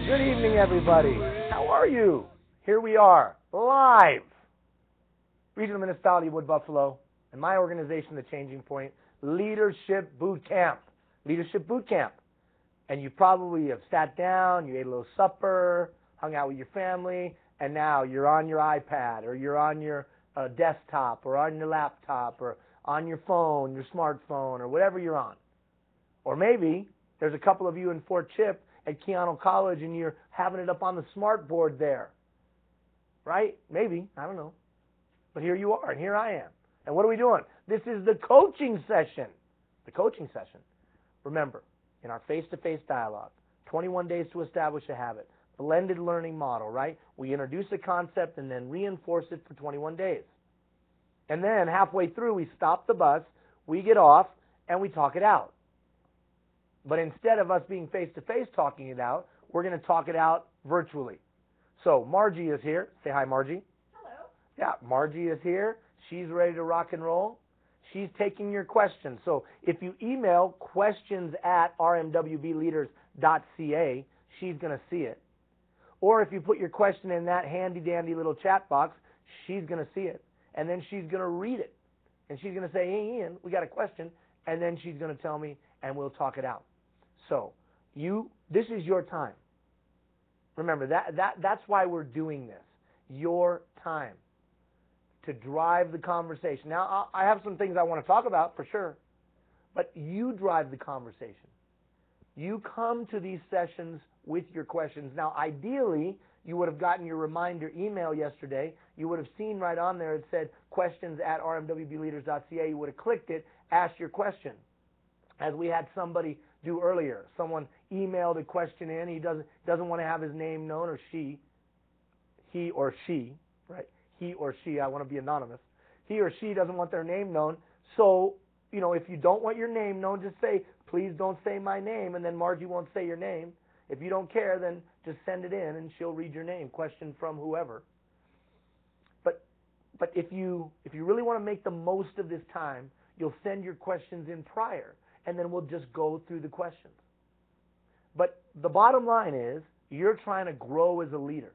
Good evening, everybody. How are you? Here we are, live. Regional Municipality of Wood Buffalo and my organization, The Changing Point, Leadership Boot Camp. Leadership Boot Camp. And you probably have sat down, you ate a little supper, hung out with your family, and now you're on your iPad or you're on your desktop or on your laptop or on your phone, your smartphone, or whatever you're on. Or maybe there's a couple of you in Fort Chip at Keanu College and you're having it up on the smart board there. Right? Maybe. I don't know. But here you are, and here I am. And what are we doing? This is the coaching session. The coaching session. Remember, in our face-to-face dialogue, 21 days to establish a habit, blended learning model, right? We introduce a concept and then reinforce it for 21 days. And then halfway through, we stop the bus, we get off, and we talk it out. But instead of us being face-to-face talking it out, we're going to talk it out virtually. So Margie is here. Say hi, Margie. Hello. Yeah, Margie is here. She's ready to rock and roll. She's taking your questions. So if you email questions@rmwbleaders.ca, she's going to see it. Or if you put your question in that handy-dandy little chat box, she's going to see it. And then she's going to read it. And she's going to say, hey, Ian, we got a question. And then she's going to tell me, and we'll talk it out. So this is your time. Remember, that's why we're doing this. Your time to drive the conversation. Now, I have some things I want to talk about for sure, but you drive the conversation. You come to these sessions with your questions. Now, ideally, you would have gotten your reminder email yesterday. You would have seen right on there it said questions@rmwbleaders.ca. You would have clicked it, asked your question. As we had somebody do earlier, someone emailed a question in. He doesn't want to have his name known, or he or she, right? He or she, I want to be anonymous. He or she doesn't want their name known. So, if you don't want your name known, just say, please don't say my name, and then Margie won't say your name. If you don't care, then just send it in, and she'll read your name. Question from whoever. But if you really want to make the most of this time, you'll send your questions in prior, and then we'll just go through the questions. But the bottom line is, you're trying to grow as a leader.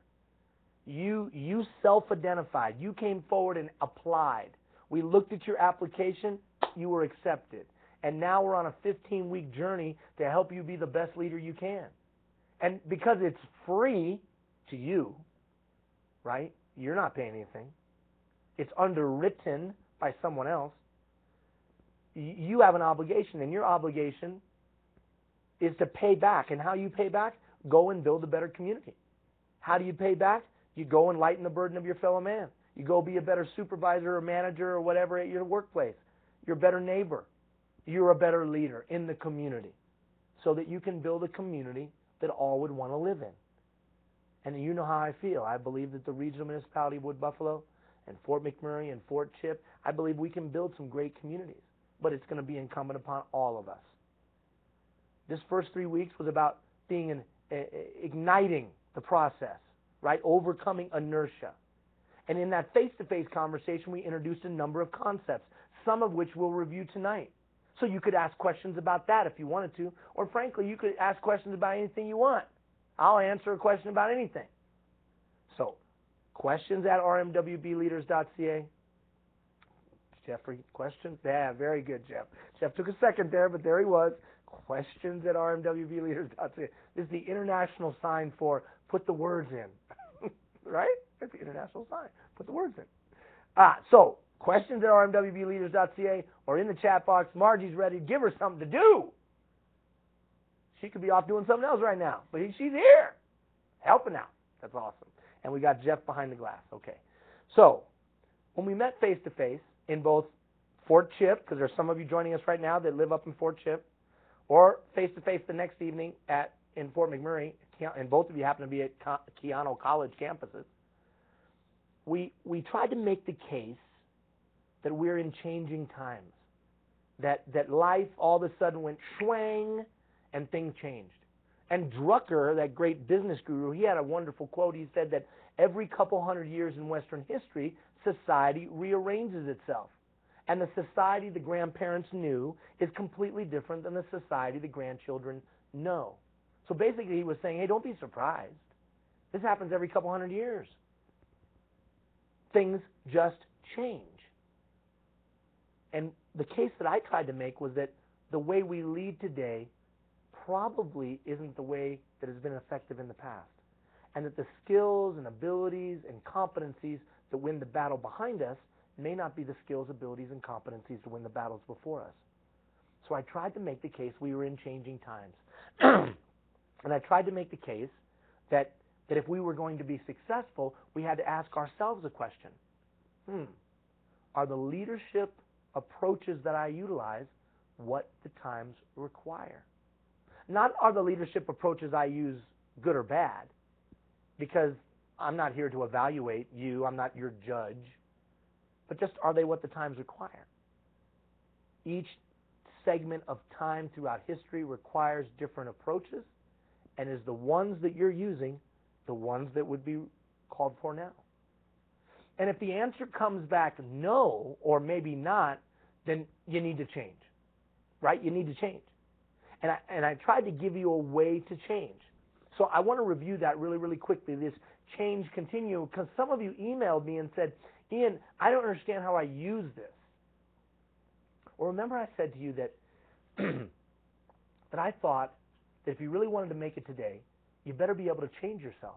You self-identified. You came forward and applied. We looked at your application. You were accepted. And now we're on a 15-week journey to help you be the best leader you can. And because it's free to you, right? You're not paying anything. It's underwritten by someone else. You have an obligation, and your obligation is to pay back. And how you pay back? Go and build a better community. How do you pay back? You go and lighten the burden of your fellow man. You go be a better supervisor or manager or whatever at your workplace. You're a better neighbor. You're a better leader in the community so that you can build a community that all would want to live in. And you know how I feel. I believe that the Regional Municipality of Wood Buffalo and Fort McMurray and Fort Chip, I believe we can build some great communities. But it's going to be incumbent upon all of us. This first 3 weeks was about igniting the process, right? Overcoming inertia. And in that face-to-face conversation, we introduced a number of concepts, some of which we'll review tonight. So you could ask questions about that if you wanted to, or frankly, you could ask questions about anything you want. I'll answer a question about anything. So, questions@rmwbleaders.ca. Jeffrey, questions? Yeah, very good, Jeff. Jeff took a second there, but there he was. Questions@rmwbleaders.ca. This is the international sign for put the words in. Right? That's the international sign. Put the words in. So, questions@rmwbleaders.ca or in the chat box. Margie's ready. Give her something to do. She could be off doing something else right now, but she's here, helping out. That's awesome. And we got Jeff behind the glass. Okay. So, when we met face-to-face in both Fort Chip, because there's some of you joining us right now that live up in Fort Chip, or face-to-face the next evening in Fort McMurray, and both of you happen to be at Keanu College campuses, we tried to make the case that we're in changing times, that life all of a sudden went schwang and things changed. And Drucker, that great business guru, he had a wonderful quote. He said that every couple hundred years in Western history, society rearranges itself. And the society the grandparents knew is completely different than the society the grandchildren know. So basically he was saying, hey, don't be surprised. This happens every couple hundred years. Things just change. And the case that I tried to make was that the way we lead today probably isn't the way that has been effective in the past. And that the skills and abilities and competencies that win the battle behind us may not be the skills, abilities, and competencies to win the battles before us. So I tried to make the case we were in changing times. And I tried to make the case that if we were going to be successful, we had to ask ourselves a question. Are the leadership approaches that I utilize what the times require? Not are the leadership approaches I use good or bad, because I'm not here to evaluate you, I'm not your judge, but just are they what the times require? Each segment of time throughout history requires different approaches, and is the ones that you're using the ones that would be called for now? And if the answer comes back no, or maybe not, then you need to change, right? You need to change. And I tried to give you a way to change. So I want to review that really, really quickly, this change continuum, because some of you emailed me and said, Ian, I don't understand how I use this. Well, remember I said to you that, that I thought that if you really wanted to make it today, you better be able to change yourself.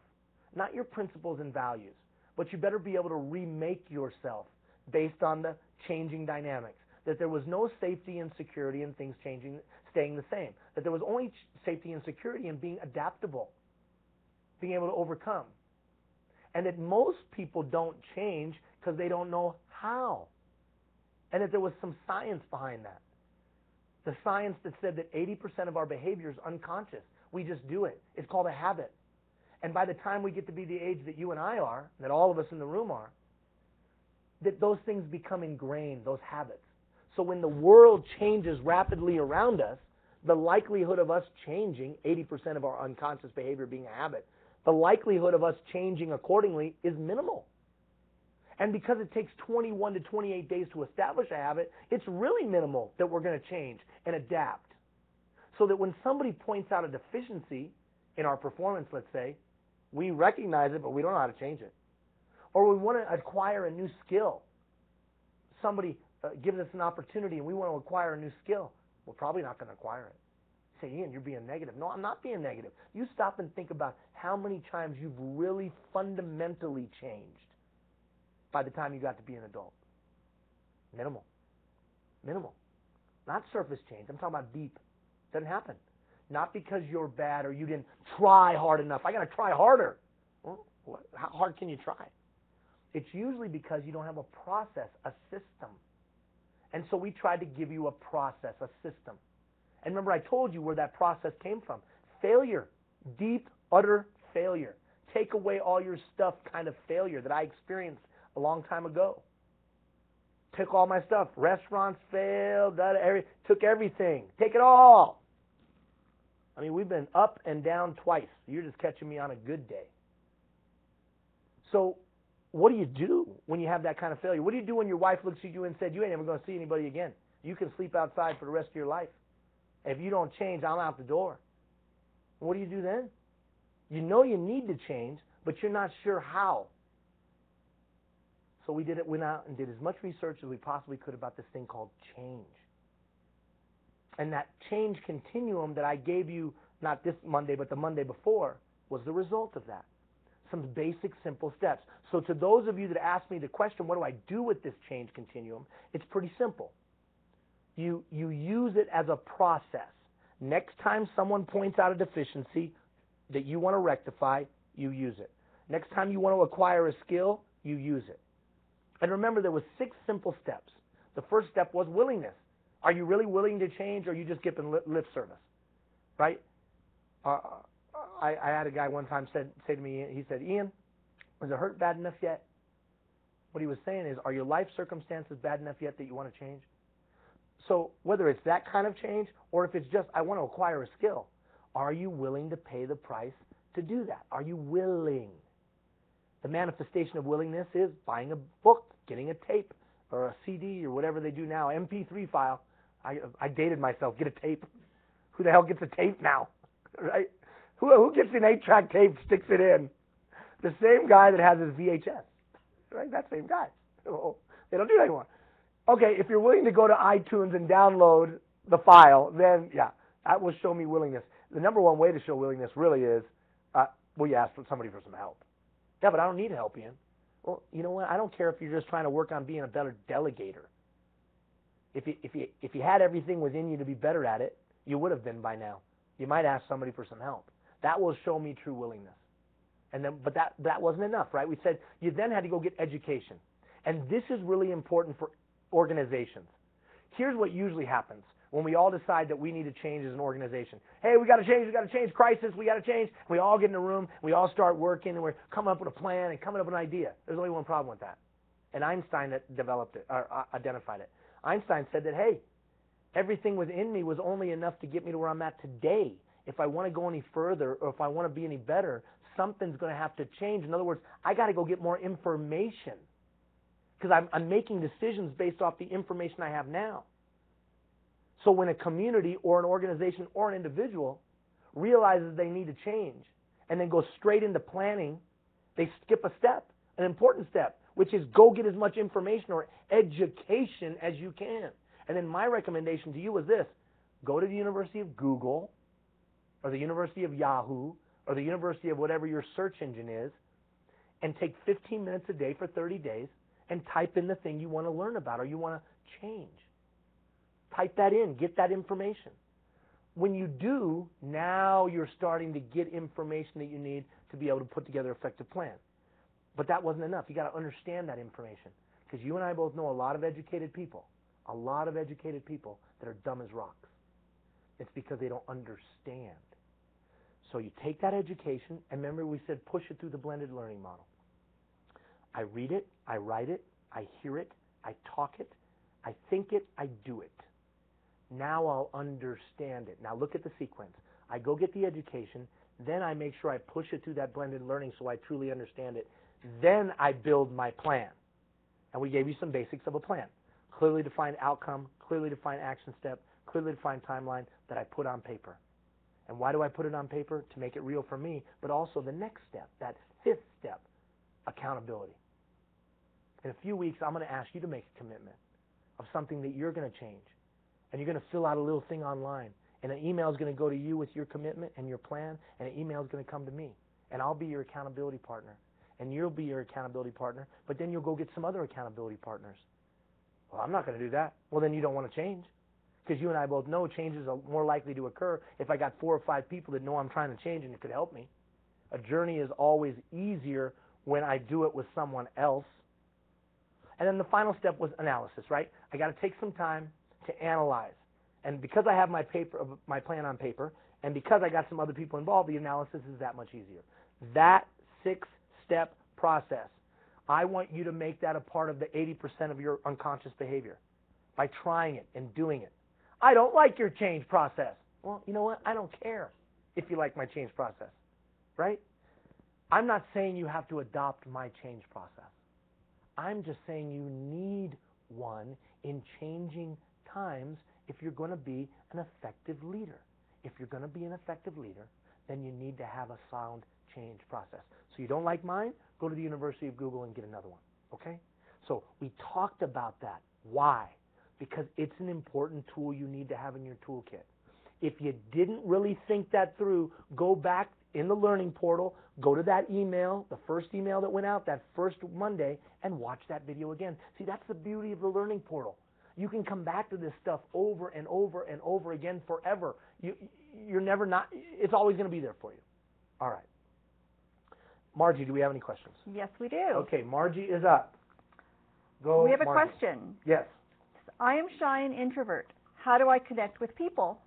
Not your principles and values, but you better be able to remake yourself based on the changing dynamics. That there was no safety and security in things changing, staying the same. That there was only safety and security in being adaptable, being able to overcome. And that most people don't change because they don't know how. And that there was some science behind that. The science that said that 80% of our behavior is unconscious. We just do it. It's called a habit. And by the time we get to be the age that you and I are, that all of us in the room are, that those things become ingrained, those habits. So when the world changes rapidly around us, the likelihood of us changing, 80% of our unconscious behavior being a habit, the likelihood of us changing accordingly is minimal. And because it takes 21 to 28 days to establish a habit, it's really minimal that we're going to change and adapt. So that when somebody points out a deficiency in our performance, let's say, we recognize it, but we don't know how to change it. Or we want to acquire a new skill. Somebody gives us an opportunity and we want to acquire a new skill. We're probably not going to acquire it. You say, Ian, you're being negative. No, I'm not being negative. You stop and think about how many times you've really fundamentally changed by the time you got to be an adult. Minimal. Minimal. Not surface change. I'm talking about deep. Doesn't happen. Not because you're bad or you didn't try hard enough. I got to try harder. Well, how hard can you try? It's usually because you don't have a process, a system. And so we tried to give you a process, a system. And remember, I told you where that process came from. Failure. Deep, utter failure. Take away all your stuff kind of failure that I experienced a long time ago. Took all my stuff. Restaurants failed. Took everything. Take it all. I mean, we've been up and down twice. You're just catching me on a good day. So what do you do when you have that kind of failure? What do you do when your wife looks at you and said, you ain't never going to see anybody again? You can sleep outside for the rest of your life. If you don't change, I'm out the door. What do you do then? You know you need to change, but you're not sure how. So we went out and did as much research as we possibly could about this thing called change. And that change continuum that I gave you, not this Monday, but the Monday before, was the result of that. Some basic, simple steps. So to those of you that ask me the question, what do I do with this change continuum? It's pretty simple. You use it as a process. Next time someone points out a deficiency that you want to rectify, you use it. Next time you want to acquire a skill, you use it. And remember, there were 6 simple steps. The first step was willingness. Are you really willing to change, or are you just giving lip service? Right? I had a guy one time say to me, he said, Ian, is it hurt bad enough yet? What he was saying is, are your life circumstances bad enough yet that you want to change? So whether it's that kind of change, or if it's just, I want to acquire a skill, are you willing to pay the price to do that? Are you willing? The manifestation of willingness is buying a book, getting a tape, or a CD, or whatever they do now, MP3 file. I dated myself, get a tape. Who the hell gets a tape now? Right? Who gets an 8-track tape, sticks it in? The same guy that has his VHS. Right? That same guy. Oh, they don't do that anymore. Okay, if you're willing to go to iTunes and download the file, then yeah, that will show me willingness. The number one way to show willingness really is, will you ask for somebody for some help? Yeah, but I don't need help, Ian. Well, you know what? I don't care if you're just trying to work on being a better delegator. If you had everything within you to be better at it, you would have been by now. You might ask somebody for some help. That will show me true willingness. And then, but that wasn't enough, right? We said you then had to go get education. And this is really important for organizations. Here's what usually happens when we all decide that we need to change as an organization. Hey, we got to change, crisis, we got to change. We all get in a room, we all start working, and we're coming up with a plan and coming up with an idea. There's only one problem with that. And Einstein developed it, or identified it. Einstein said that, hey, everything within me was only enough to get me to where I'm at today. If I want to go any further, or if I want to be any better, something's going to have to change. In other words, I got to go get more information, because I'm making decisions based off the information I have now. So when a community or an organization or an individual realizes they need to change and then goes straight into planning, they skip a step, an important step, which is go get as much information or education as you can. And then my recommendation to you is this: go to the University of Google or the University of Yahoo or the University of whatever your search engine is, and take 15 minutes a day for 30 days and type in the thing you want to learn about or you want to change. Type that in, get that information. When you do, now you're starting to get information that you need to be able to put together an effective plan. But that wasn't enough. You got to understand that information, because you and I both know a lot of educated people that are dumb as rocks. It's because they don't understand. So you take that education, and remember we said push it through the blended learning model. I read it, I write it, I hear it, I talk it, I think it, I do it. Now I'll understand it. Now look at the sequence. I go get the education, then I make sure I push it through that blended learning so I truly understand it. Then I build my plan. And we gave you some basics of a plan. Clearly defined outcome, clearly defined action step, clearly defined timeline that I put on paper. And why do I put it on paper? To make it real for me, but also the next step, that fifth step, accountability. In a few weeks, I'm going to ask you to make a commitment of something that you're going to change. And you're going to fill out a little thing online. And an email is going to go to you with your commitment and your plan, and an email is going to come to me. And I'll be your accountability partner. And you'll be your accountability partner, but then you'll go get some other accountability partners. Well, I'm not going to do that. Well, then you don't want to change. Because you and I both know changes are more likely to occur if I got 4 or 5 people that know I'm trying to change and it could help me. A journey is always easier when I do it with someone else. And then the final step was analysis, right? I got to take some time to analyze. And because I have my plan on paper, and because I got some other people involved, the analysis is that much easier. That 6-step process, I want you to make that a part of the 80% of your unconscious behavior by trying it and doing it. I don't like your change process. Well, you know what? I don't care if you like my change process, right? I'm not saying you have to adopt my change process. I'm just saying you need one in changing times if you're going to be an effective leader. If you're going to be an effective leader, then you need to have a sound change process. So you don't like mine? Go to the University of Google and get another one, okay? So we talked about that. Why? Because it's an important tool you need to have in your toolkit. If you didn't really think that through, go back in the learning portal, go to that email, the first email that went out, that first Monday, and watch that video again. See, that's the beauty of the learning portal. You can come back to this stuff over and over and over again forever. You're never not, it's always going to be there for you. All right. Margie, do we have any questions? Yes, we do. Okay, Margie is up. Go, we have a Margie. question. Yes. I am shy and introvert. How do I connect with people?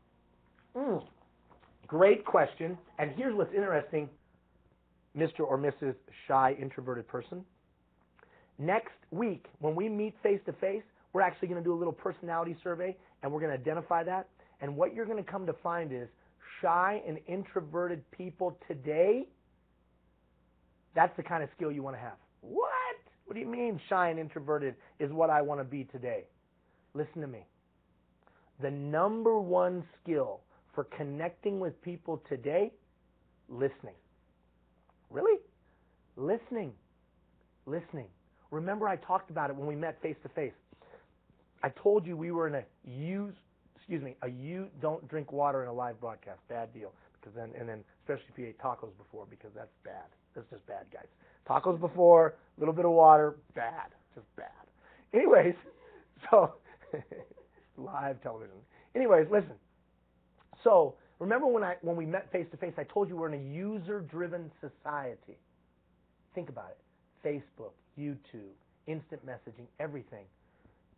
Great question. And here's what's interesting, Mr. or Mrs. Shy Introverted Person. Next week, when we meet face-to-face, we're actually going to do a little personality survey, and we're going to identify that. And what you're going to come to find is shy and introverted people today, that's the kind of skill you want to have. What? What do you mean shy and introverted is what I want to be today? Listen to me. The number one skill for connecting with people today Listening. Really? Listening. Listening. Remember I talked about it when we met face to face. I told you we were in a you don't drink water in a live broadcast. Bad deal. Because then especially if you ate tacos before, because that's bad. That's just bad, guys. Tacos before, a little bit of water, bad. Just bad. Anyways, so live television. Anyways, listen. So remember when we met face to face, I told you we're in a user-driven society. Think about it. Facebook, YouTube, instant messaging, everything.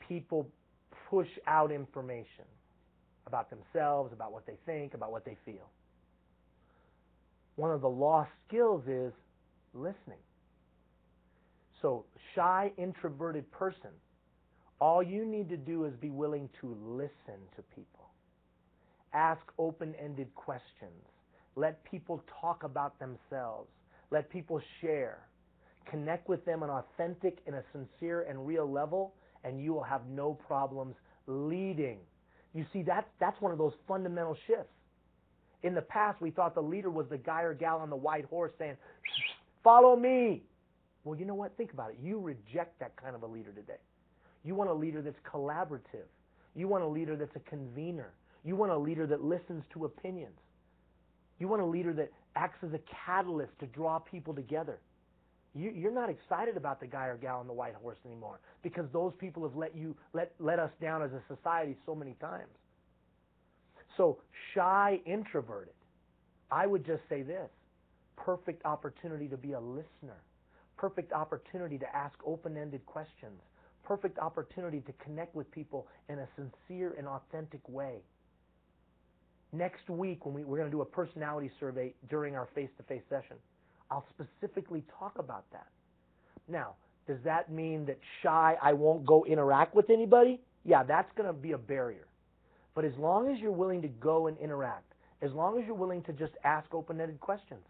People push out information about themselves, about what they think, about what they feel. One of the lost skills is listening. So, shy, introverted person, all you need to do is be willing to listen to people. Ask open-ended questions. Let people talk about themselves. Let people share. Connect with them on an authentic and a sincere and real level, and you will have no problems leading. You see, that's one of those fundamental shifts. In the past, we thought the leader was the guy or gal on the white horse saying, follow me. Well, you know what? Think about it. You reject that kind of a leader today. You want a leader that's collaborative. You want a leader that's a convener. You want a leader that listens to opinions. You want a leader that acts as a catalyst to draw people together. You're not excited about the guy or gal on the white horse anymore because those people have let us down as a society so many times. So shy, introverted, I would just say this: perfect opportunity to be a listener, perfect opportunity to ask open-ended questions, perfect opportunity to connect with people in a sincere and authentic way. Next week, when we're going to do a personality survey during our face-to-face session, I'll specifically talk about that. Now, does that mean that shy, I won't go interact with anybody? Yeah, that's going to be a barrier. But as long as you're willing to go and interact, as long as you're willing to just ask open-ended questions,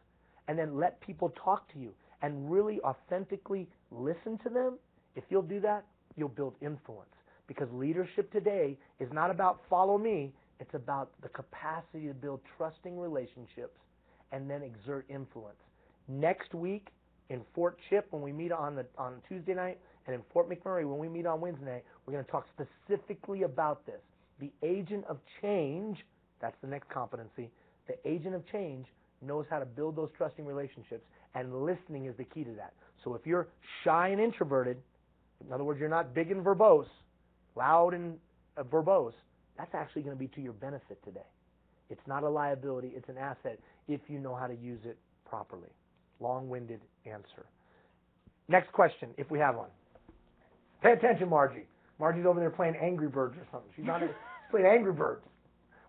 and then let people talk to you, and really authentically listen to them, if you'll do that, you'll build influence. Because leadership today is not about follow me, it's about the capacity to build trusting relationships and then exert influence. Next week in Fort Chip, when we meet on Tuesday night, and in Fort McMurray, when we meet on Wednesday night, we're going to talk specifically about this. The agent of change, that's the next competency, the agent of change knows how to build those trusting relationships, and listening is the key to that. So if you're shy and introverted, in other words, you're not big and verbose, loud and verbose, that's actually going to be to your benefit today. It's not a liability, it's an asset if you know how to use it properly. Long-winded answer. Next question, if we have one. Pay attention, Margie. Margie's over there playing Angry Birds or something. She's playing Angry Birds.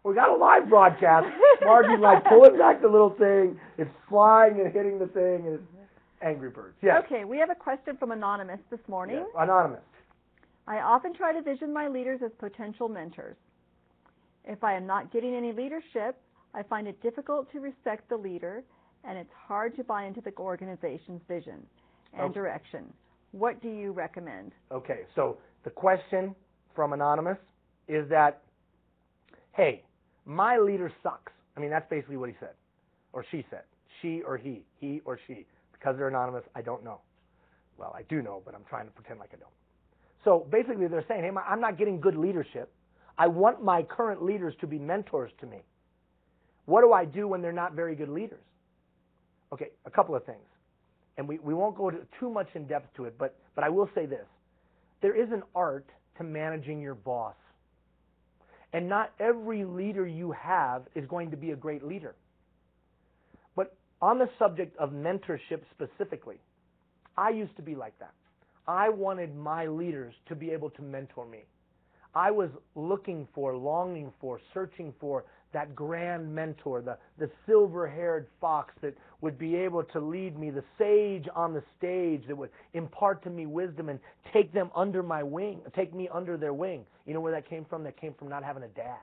We got a live broadcast. Margie's like pulling back the little thing. It's flying and hitting the thing. And it's Angry Birds. Yes. Okay, we have a question from Anonymous this morning. Yes. Anonymous. I often try to vision my leaders as potential mentors. If I am not getting any leadership, I find it difficult to respect the leader, and it's hard to buy into the organization's vision and direction. What do you recommend? Okay, so the question from Anonymous is that, hey, my leader sucks. I mean, that's basically what he said, or she said. She or he or she. Because they're anonymous, I don't know. Well, I do know, but I'm trying to pretend like I don't. So basically they're saying, hey, I'm not getting good leadership. I want my current leaders to be mentors to me. What do I do when they're not very good leaders? Okay, a couple of things. And we won't go too much in depth to it, but I will say this. There is an art to managing your boss. And not every leader you have is going to be a great leader. But on the subject of mentorship specifically, I used to be like that. I wanted my leaders to be able to mentor me. I was looking for, longing for, searching for that grand mentor, the silver-haired fox that would be able to lead me, the sage on the stage that would impart to me wisdom and take them under my wing, take me under their wing. You know where that came from? That came from not having a dad.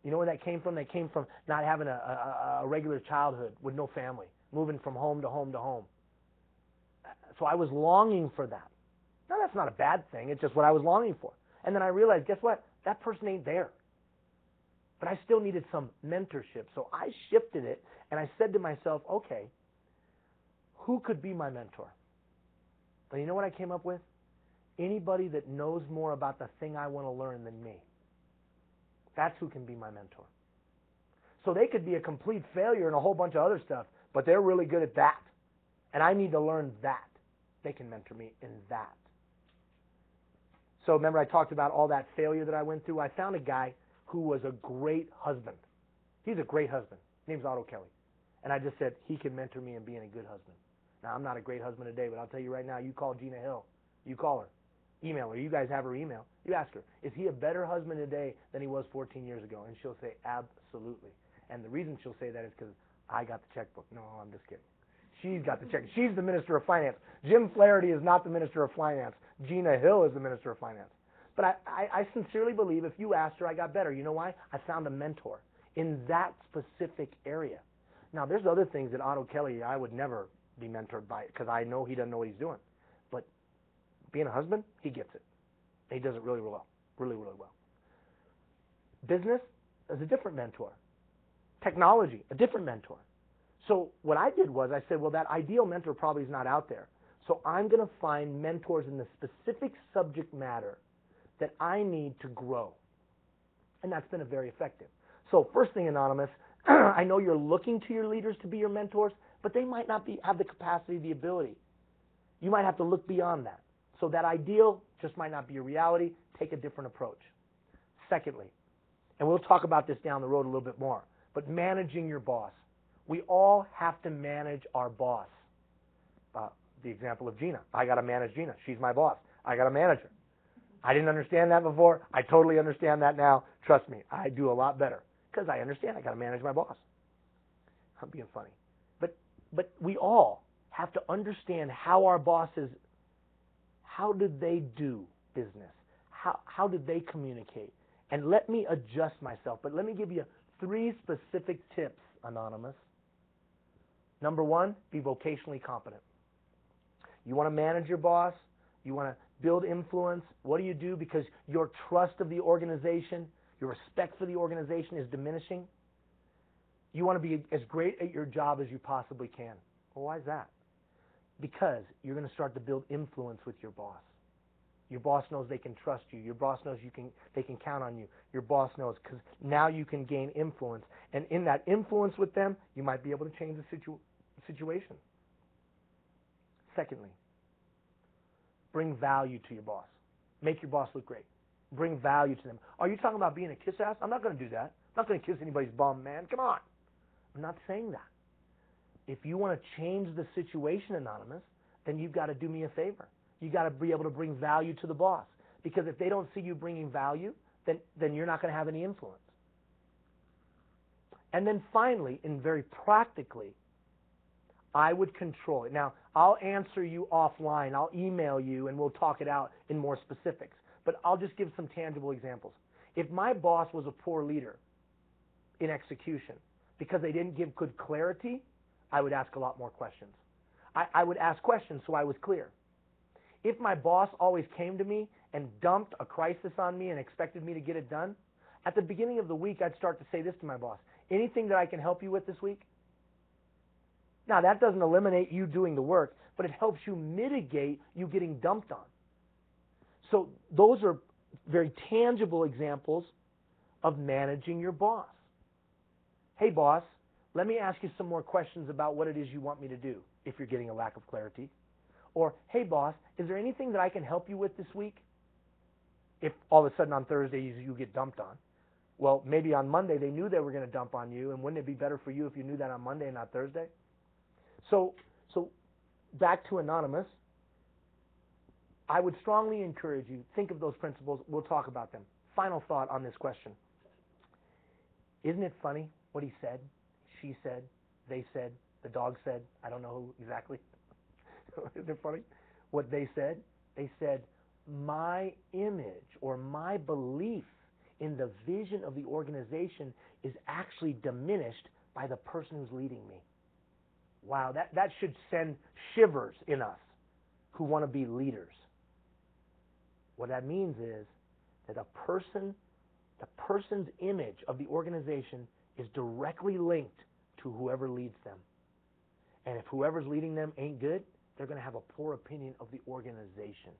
You know where that came from? That came from not having a regular childhood with no family, moving from home to home to home. So I was longing for that. Now, that's not a bad thing. It's just what I was longing for. And then I realized, guess what? That person ain't there. but I still needed some mentorship. So I shifted it, and I said to myself, okay, who could be my mentor? And you know what I came up with? Anybody that knows more about the thing I want to learn than me. That's who can be my mentor. So they could be a complete failure in a whole bunch of other stuff, but they're really good at that. And I need to learn that. They can mentor me in that. So remember I talked about all that failure that I went through? I found a guy who was a great husband. He's a great husband. His name's Otto Kelly. And I just said, he can mentor me in being a good husband. Now, I'm not a great husband today, but I'll tell you right now, you call Gina Hill. You call her. Email her. You guys have her email. You ask her, is he a better husband today than he was 14 years ago? And she'll say, absolutely. And the reason she'll say that is because I got the checkbook. No, I'm just kidding. She's got the check. She's the Minister of Finance. Jim Flaherty is not the Minister of Finance. Gina Hill is the Minister of Finance. But I sincerely believe if you asked her, I got better. You know why? I found a mentor in that specific area. Now, there's other things that Otto Kelly, I would never be mentored by because I know he doesn't know what he's doing. But being a husband, he gets it. He does it really, really well. Really, really well. Business is a different mentor. Technology, a different mentor. So what I did was I said, well, that ideal mentor probably is not out there. So I'm going to find mentors in the specific subject matter that I need to grow. And that's been very effective. So first thing, Anonymous, I know you're looking to your leaders to be your mentors, but they might not have the capacity, the ability. You might have to look beyond that. So that ideal just might not be a reality. Take a different approach. Secondly, and we'll talk about this down the road a little bit more, but managing your boss. We all have to manage our boss. The example of Gina. I got to manage Gina. She's my boss. I got to manage her. I didn't understand that before. I totally understand that now. Trust me, I do a lot better because I understand I got to manage my boss. I'm being funny. But we all have to understand how our bosses, how do they do business? How do they communicate? And let me adjust myself. But let me give you 3 specific tips, Anonymous. Number 1, be vocationally competent. You want to manage your boss. You want to build influence. What do you do? Because your trust of the organization, your respect for the organization is diminishing. You want to be as great at your job as you possibly can. Well, why is that? Because you're going to start to build influence with your boss. Your boss knows they can trust you. Your boss knows they can count on you. Your boss knows because now you can gain influence. And in that influence with them, you might be able to change the situation. Secondly, bring value to your boss. Make your boss look great. Bring value to them. Are you talking about being a kiss ass? I'm not going to do that. I'm not going to kiss anybody's bum, man. Come on. I'm not saying that. If you want to change the situation, Anonymous, then you've got to do me a favor. You've got to be able to bring value to the boss. Because if they don't see you bringing value, then you're not going to have any influence. And then finally, and very practically, I would control it. Now, I'll answer you offline. I'll email you, and we'll talk it out in more specifics. But I'll just give some tangible examples. If my boss was a poor leader in execution because they didn't give good clarity, I would ask a lot more questions. I would ask questions so I was clear. If my boss always came to me and dumped a crisis on me and expected me to get it done, at the beginning of the week, I'd start to say this to my boss: anything that I can help you with this week? Now, that doesn't eliminate you doing the work, but it helps you mitigate you getting dumped on. So those are very tangible examples of managing your boss. Hey, boss, let me ask you some more questions about what it is you want me to do if you're getting a lack of clarity. Or, hey, boss, is there anything that I can help you with this week? If all of a sudden on Thursday you get dumped on. Well, maybe on Monday they knew they were going to dump on you, and wouldn't it be better for you if you knew that on Monday and not Thursday? So back to Anonymous, I would strongly encourage you, think of those principles. We'll talk about them. Final thought on this question. Isn't it funny what he said, she said, they said, the dog said? I don't know who exactly. Isn't it funny what they said? They said, my image or my belief in the vision of the organization is actually diminished by the person who's leading me. Wow, that should send shivers in us who want to be leaders. What that means is that a person The person's image of the organization is directly linked to whoever leads them. And if whoever's leading them ain't good, they're going to have a poor opinion of the organization.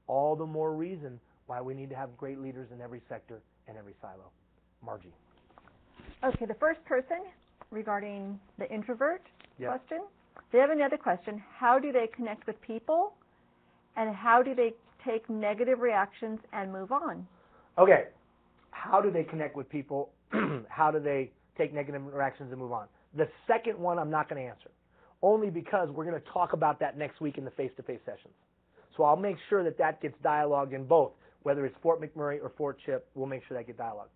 All the more reason why we need to have great leaders in every sector and every silo. Margie. Okay, the first person regarding the introvert Yep. question, they have another question. How do they connect with people, and how do they take negative reactions and move on? Okay, how do they connect with people? How do they take negative reactions and move on? The second one I'm not going to answer, only because we're going to talk about that next week in the face-to-face sessions. So I'll make sure that that gets dialogued in both, whether it's Fort McMurray or Fort Chip, we'll make sure that gets dialogued.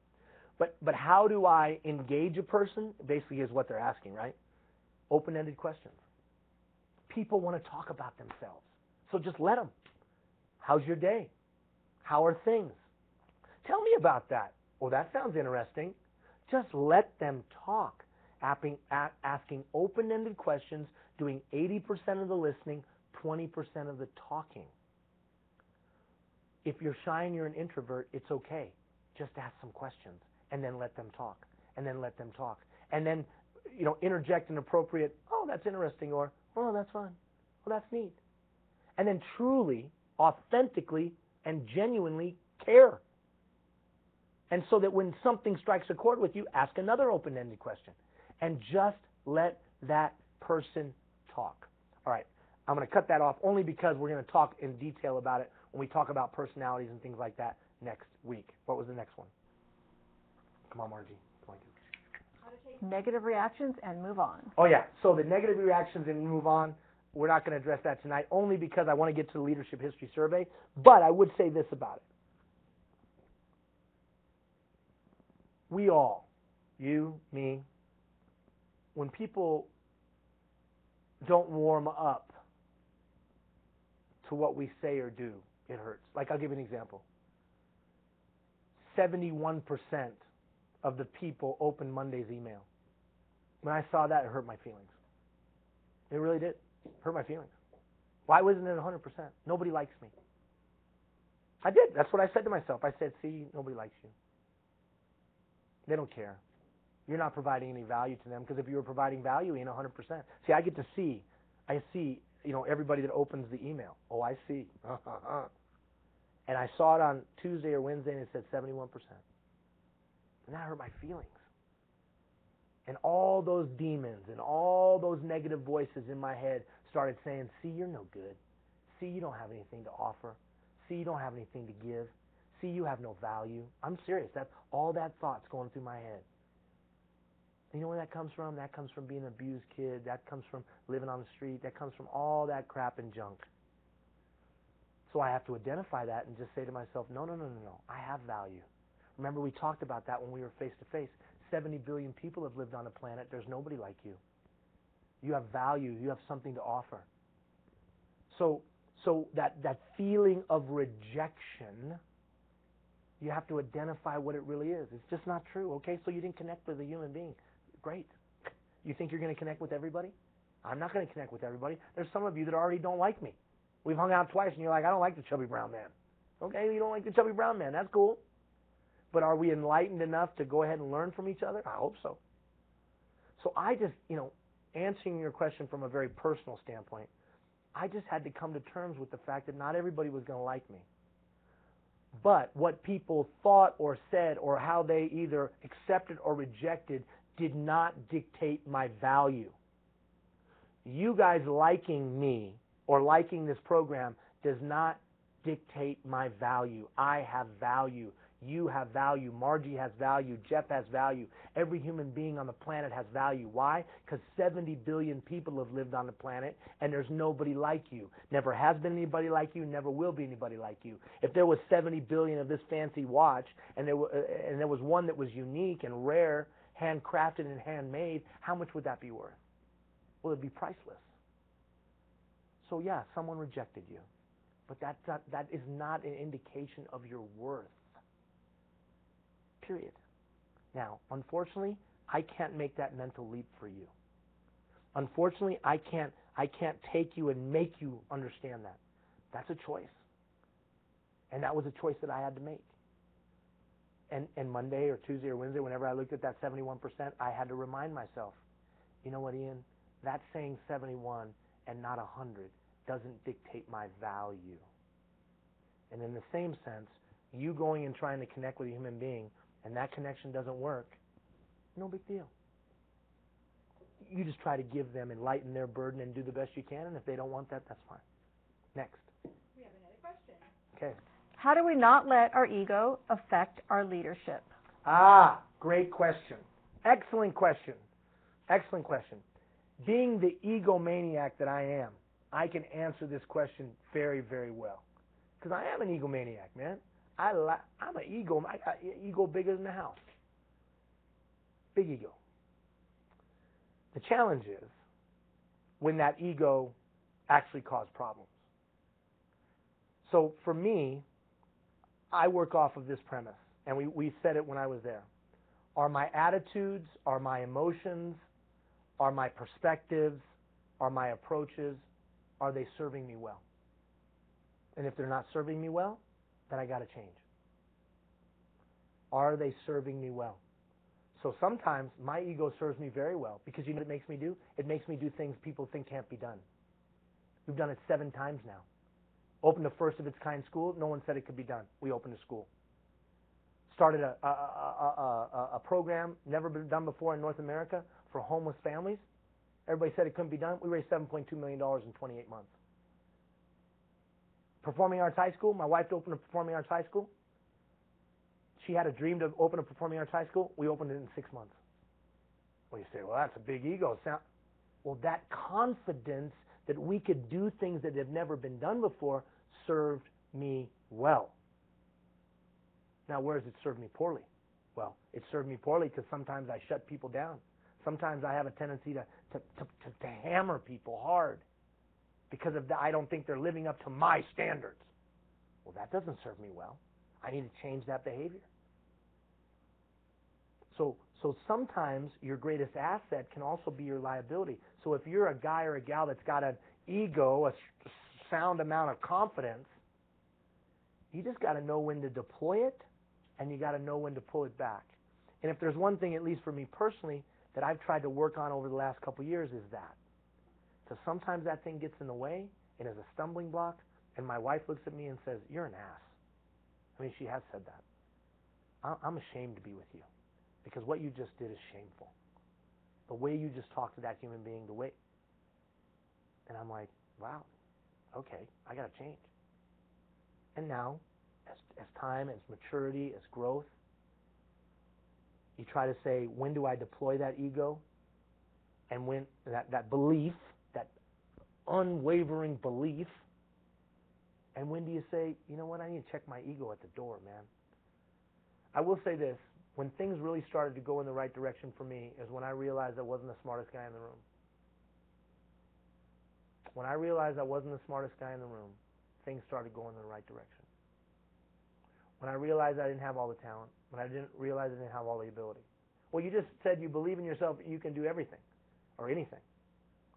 But how do I engage a person? Basically is what they're asking, right? Open-ended questions. People want to talk about themselves. So just let them. How's your day? How are things? Tell me about that. Oh, that sounds interesting. Just let them talk. Asking open-ended questions, doing 80% of the listening, 20% of the talking. If you're shy and you're an introvert, it's okay. Just ask some questions and then let them talk, and then let them talk. And then, interject an appropriate, oh, that's interesting, or, oh, that's fun. Oh, that's neat. And then truly, authentically, and genuinely care. And so that when something strikes a chord with you, ask another open-ended question. And just let that person talk. All right, I'm going to cut that off only because we're going to talk in detail about it when we talk about personalities and things like that next week. What was the next one? Come on, Margie. How to take negative reactions and move on. Oh, yeah. So the negative reactions and move on, we're not going to address that tonight, only because I want to get to the Leadership History Survey. But I would say this about it. We all, you, me, when people don't warm up to what we say or do, it hurts. Like, I'll give you an example. 71% of the people opened Monday's email. When I saw that, it hurt my feelings. It really did. It hurt my feelings. Why wasn't it 100%? Nobody likes me. I did. That's what I said to myself. I said, see, nobody likes you. They don't care. You're not providing any value to them, because if you were providing value, you 100%. See, I get to see. I see, everybody that opens the email. Oh, I see. And I saw it on Tuesday or Wednesday, and it said 71%. And that hurt my feelings. And all those demons and all those negative voices in my head started saying, see, you're no good. See, you don't have anything to offer. See, you don't have anything to give. See, you have no value. I'm serious. That's all that thought's going through my head. You know where that comes from? That comes from being an abused kid. That comes from living on the street. That comes from all that crap and junk. So I have to identify that and just say to myself, no. I have value. Remember, we talked about that when we were face-to-face. 70 billion people have lived on the planet. There's nobody like you. You have value. You have something to offer. So that feeling of rejection, you have to identify what it really is. It's just not true. Okay, so you didn't connect with a human being. Great. You think you're going to connect with everybody? I'm not going to connect with everybody. There's some of you that already don't like me. We've hung out twice, and you're like, I don't like the chubby brown man. Okay, you don't like the chubby brown man. That's cool. But are we enlightened enough to go ahead and learn from each other? I hope so. So I just, answering your question from a very personal standpoint, I just had to come to terms with the fact that not everybody was going to like me. But what people thought or said, or how they either accepted or rejected, did not dictate my value. You guys liking me or liking this program does not dictate my value. I have value. You have value. Margie has value. Jeff has value. Every human being on the planet has value. Why? Because 70 billion people have lived on the planet, and there's nobody like you. Never has been anybody like you. Never will be anybody like you. If there was 70 billion of this fancy watch, and there was one that was unique and rare, handcrafted and handmade, how much would that be worth? Well, it'd be priceless. So yeah, someone rejected you, but that is not an indication of your worth. Period. Now, unfortunately, I can't make that mental leap for you. Unfortunately, I can't take you and make you understand that. That's a choice. And that was a choice that I had to make. And Monday or Tuesday or Wednesday, whenever I looked at that 71%, I had to remind myself, you know what, Ian? That saying 71 and not 100 doesn't dictate my value. And in the same sense, you going and trying to connect with a human being and that connection doesn't work, no big deal. You just try to give them, enlighten their burden and do the best you can, and if they don't want that, that's fine. Next. We have another question. Okay. How do we not let our ego affect our leadership? Great question. Excellent question. Excellent question. Being the egomaniac that I am, I can answer this question very, very well. Because I am an egomaniac, man. I'm an ego. I got ego bigger than the house. Big ego. The challenge is when that ego actually caused problems. So for me, I work off of this premise, and we said it when I was there. Are my attitudes, are my emotions, are my perspectives, are my approaches, are they serving me well? And if they're not serving me well, then I got to change. Are they serving me well? So sometimes my ego serves me very well because you know what it makes me do? It makes me do things people think can't be done. We've done it 7 times now. Opened a first of its kind school. No one said it could be done. We opened a school. Started a program never been done before in North America for homeless families. Everybody said it couldn't be done. We raised $7.2 million in 28 months. Performing Arts High School. My wife opened a Performing Arts High School. She had a dream to open a Performing Arts High School. We opened it in 6 months. Well, you say, well, that's a big ego. Well, that confidence that we could do things that have never been done before served me well. Now, where does it serve me poorly? Well, it served me poorly because sometimes I shut people down. Sometimes I have a tendency to hammer people hard because of that. I don't think they're living up to my standards. Well, that doesn't serve me well. I need to change that behavior. So sometimes your greatest asset can also be your liability. So if you're a guy or a gal that's got an ego, a sound amount of confidence, you just got to know when to deploy it, and you got to know when to pull it back. And if there's one thing, at least for me personally, that I've tried to work on over the last couple of years is that. So sometimes that thing gets in the way and is a stumbling block, and my wife looks at me and says, "You're an ass." I mean, she has said that. I'm ashamed to be with you because what you just did is shameful. The way you just talked to that human being, the way. And I'm like, wow, okay, I got to change. And now, as time, as maturity, as growth, you try to say, when do I deploy that ego? And when that belief, that unwavering belief, and when do you say, you know what, I need to check my ego at the door, man. I will say this, when things really started to go in the right direction for me is when I realized I wasn't the smartest guy in the room. When I realized I wasn't the smartest guy in the room, things started going in the right direction. When I realized I didn't have all the talent, when I didn't realize I didn't have all the ability. Well, you just said you believe in yourself, you can do everything or anything.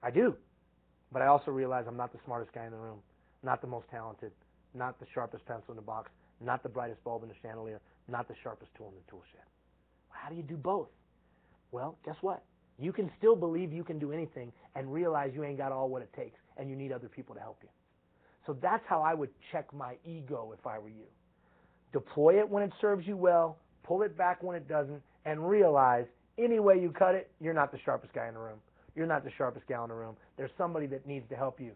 I do. But I also realize I'm not the smartest guy in the room, not the most talented, not the sharpest pencil in the box, not the brightest bulb in the chandelier, not the sharpest tool in the tool shed. How do you do both? Well, guess what? You can still believe you can do anything and realize you ain't got all what it takes and you need other people to help you. So that's how I would check my ego if I were you. Deploy it when it serves you well, pull it back when it doesn't, and realize any way you cut it, you're not the sharpest guy in the room. You're not the sharpest gal in the room. There's somebody that needs to help you.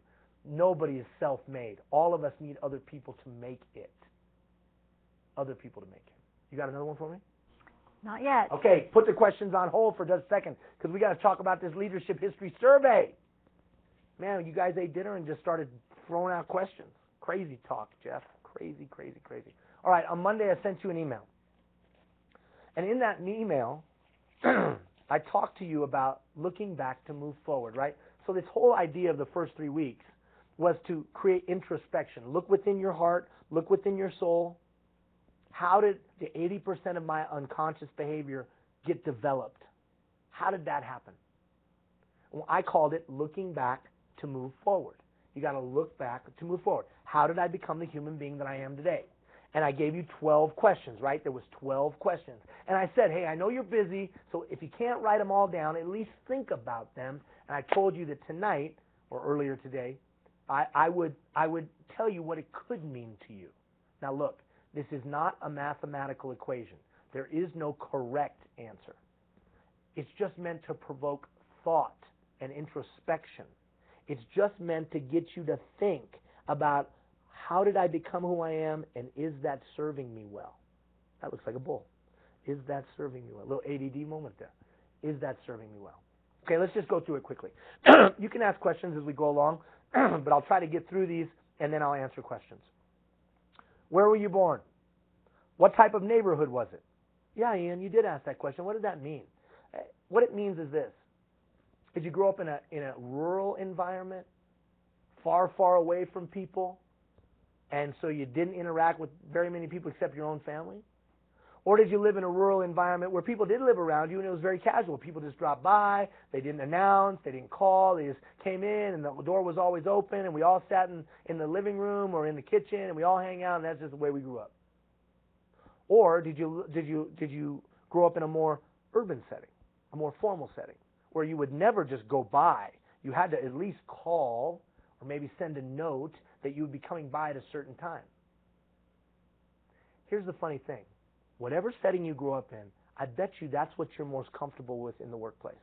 Nobody is self-made. All of us need other people to make it. Other people to make it. You got another one for me? Not yet. Okay, put the questions on hold for just a second because we got to talk about this leadership history survey. Man, you guys ate dinner and just started throwing out questions. Crazy talk, Jeff. Crazy, crazy, crazy. All right, on Monday I sent you an email. And in that email, I talked to you about looking back to move forward, right? So this whole idea of the first 3 weeks was to create introspection. Look within your heart. Look within your soul. How did the 80% of my unconscious behavior get developed? How did that happen? Well, I called it looking back to move forward. You got to look back to move forward. How did I become the human being that I am today? And I gave you 12 questions, right? There was 12 questions. And I said, hey, I know you're busy, so if you can't write them all down, at least think about them. And I told you that tonight, or earlier today, I would tell you what it could mean to you. Now look, this is not a mathematical equation. There is no correct answer. It's just meant to provoke thought and introspection. It's just meant to get you to think about, how did I become who I am, and is that serving me well? That looks like a bull. Is that serving me well? A little ADD moment there. Is that serving me well? Okay, let's just go through it quickly. You can ask questions as we go along, but I'll try to get through these, and then I'll answer questions. Where were you born? What type of neighborhood was it? Yeah, Ian, you did ask that question. What does that mean? What it means is this. Did you grow up in a rural environment, far, far away from people, and so you didn't interact with very many people except your own family? Or did you live in a rural environment where people did live around you and it was very casual? People just dropped by, they didn't announce, they didn't call, they just came in and the door was always open and we all sat in the living room or in the kitchen and we all hang out, and that's just the way we grew up. Or did you grow up in a more urban setting, a more formal setting, where you would never just go by? You had to at least call or maybe send a note that you would be coming by at a certain time. Here's the funny thing. Whatever setting you grew up in, I bet you that's what you're most comfortable with in the workplace.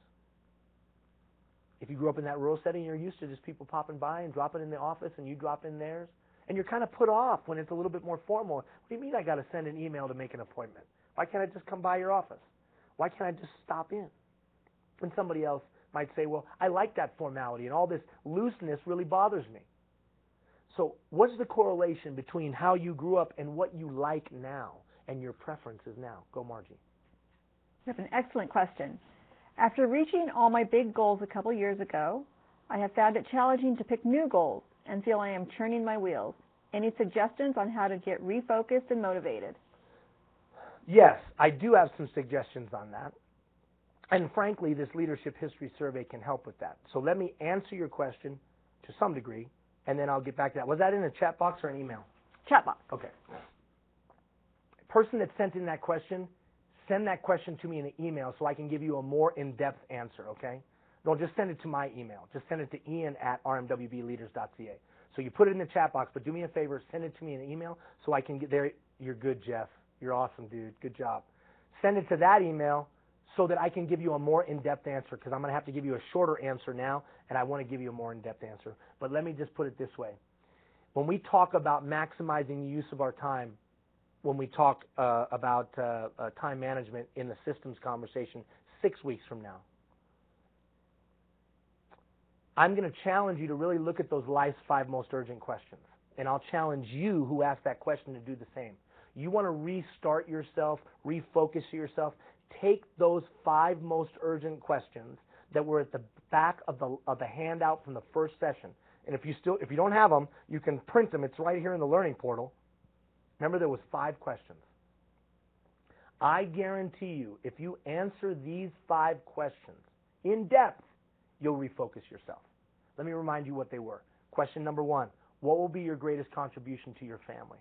If you grew up in that rural setting, you're used to just people popping by and dropping in the office and you drop in theirs. And you're kind of put off when it's a little bit more formal. What do you mean I got to send an email to make an appointment? Why can't I just come by your office? Why can't I just stop in? And somebody else might say, well, I like that formality and all this looseness really bothers me. So what's the correlation between how you grew up and what you like now and your preferences now? Go, Margie. That's an excellent question. After reaching all my big goals a couple years ago, I have found it challenging to pick new goals and feel I am churning my wheels. Any suggestions on how to get refocused and motivated? Yes, I do have some suggestions on that. And frankly, this leadership history survey can help with that. So let me answer your question to some degree, and then I'll get back to that. Was that in a chat box or an email? Chat box. Okay. Person that sent in that question, send that question to me in an email so I can give you a more in-depth answer, okay? Don't just send it to my email. Just send it to ian@rmwbleaders.ca. So you put it in the chat box, but do me a favor, send it to me in an email so I can get there. You're good, Jeff. You're awesome, dude. Good job. Send it to that email so that I can give you a more in-depth answer, because I'm going to have to give you a shorter answer now, and I want to give you a more in-depth answer. But let me just put it this way. When we talk about maximizing the use of our time, when we talk about time management in the systems conversation 6 weeks from now, I'm going to challenge you to really look at those life's 5 most urgent questions. And I'll challenge you who asked that question to do the same. You want to restart yourself, refocus yourself. Take those 5 most urgent questions that were at the back of the handout from the first session. And if you don't have them, you can print them. It's right here in the learning portal. Remember, there was 5 questions. I guarantee you, if you answer these 5 questions in depth, you'll refocus yourself. Let me remind you what they were. Question number 1, what will be your greatest contribution to your family?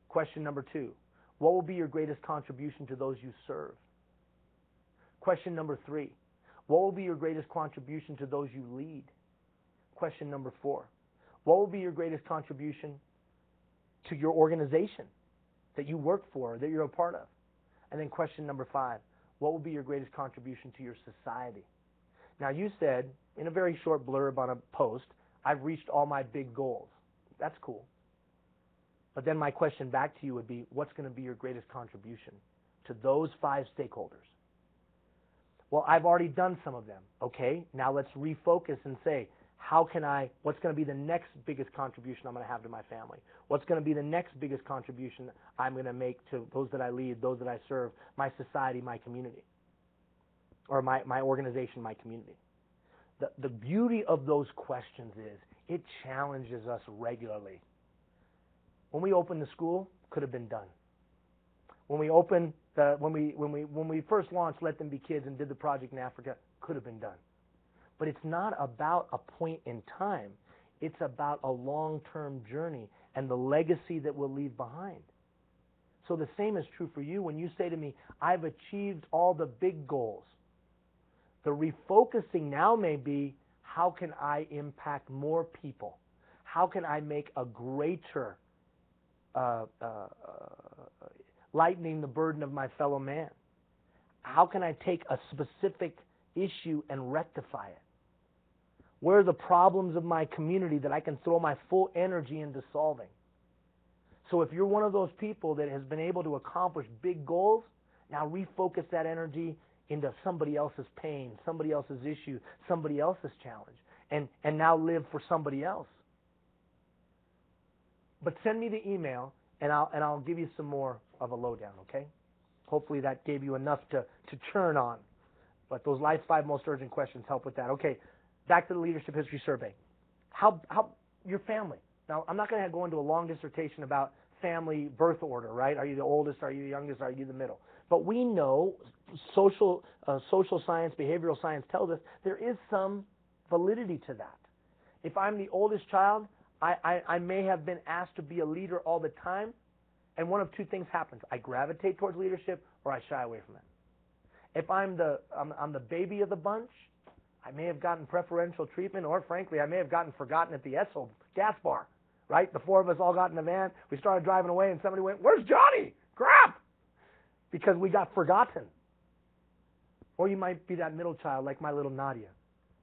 Question number 2, what will be your greatest contribution to those you serve? Question number 3, what will be your greatest contribution to those you lead? Question number 4, what will be your greatest contribution to your organization that you work for, that you're a part of? And then question number 5, what will be your greatest contribution to your society? Now, you said in a very short blurb on a post, I've reached all my big goals. That's cool. But then my question back to you would be, what's going to be your greatest contribution to those 5 stakeholders? Well, I've already done some of them. Okay, now let's refocus and say, what's going to be the next biggest contribution I'm going to have to my family? What's going to be the next biggest contribution I'm going to make to those that I lead, those that I serve, my society, my community, or my organization, my community? The beauty of those questions is it challenges us regularly. When we opened the school, could have been done. When we first launched Let Them Be Kids and did the project in Africa, could have been done. But it's not about a point in time. It's about a long-term journey. and the legacy that we'll leave behind. So the same is true for you when you say to me, I've achieved all the big goals. The refocusing now may be, how can I impact more people? How can I make a greater lightening the burden of my fellow man? How can I take a specific issue and rectify it? Where are the problems of my community that I can throw my full energy into solving? So if you're one of those people that has been able to accomplish big goals, now refocus that energy into somebody else's pain, somebody else's issue, somebody else's challenge, and now live for somebody else. But send me the email, and I'll give you some more of a lowdown, okay? Hopefully that gave you enough to churn on. But those life's 5 most urgent questions help with that. Okay, back to the Leadership History Survey. How your family. Now, I'm not going to go into a long dissertation about family birth order, right? Are you the oldest? Are you the youngest? Are you the middle? But we know social science, behavioral science tells us there is some validity to that. If I'm the oldest child, I may have been asked to be a leader all the time, and one of two things happens. I gravitate towards leadership or I shy away from it. If I'm the baby of the bunch, I may have gotten preferential treatment, or frankly, I may have gotten forgotten at the Esso gas bar, right? The 4 of us all got in the van. We started driving away, and somebody went, "Where's Johnny? Crap!" Because we got forgotten. Or you might be that middle child, like my little Nadia.